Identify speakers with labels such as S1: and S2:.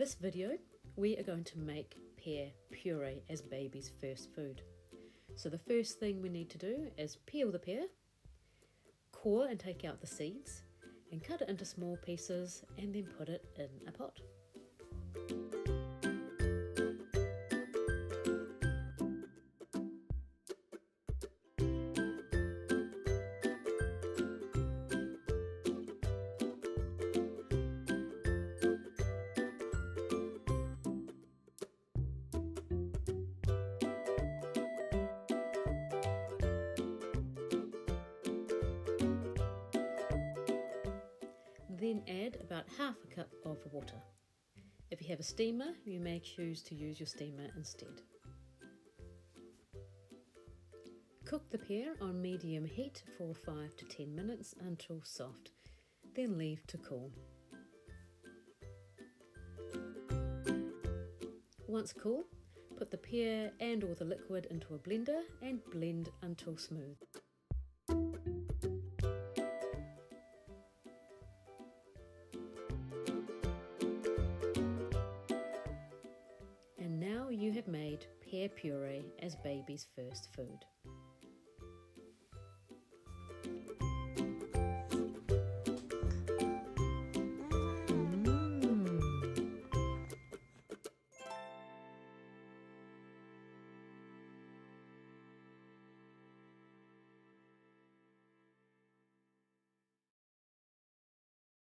S1: this video, we are going to make pear puree as baby's first food. So the first thing we need to do is peel the pear, core and take out the seeds, and cut it into small pieces and then put it in a pot. Then add about half a cup of water. If you have a steamer, you may choose to use your steamer instead. Cook the pear on medium heat for 5 to 10 minutes until soft, then leave to cool. Once cool, put the pear and all the liquid into a blender and blend until smooth. And now you have made pear puree as baby's first food.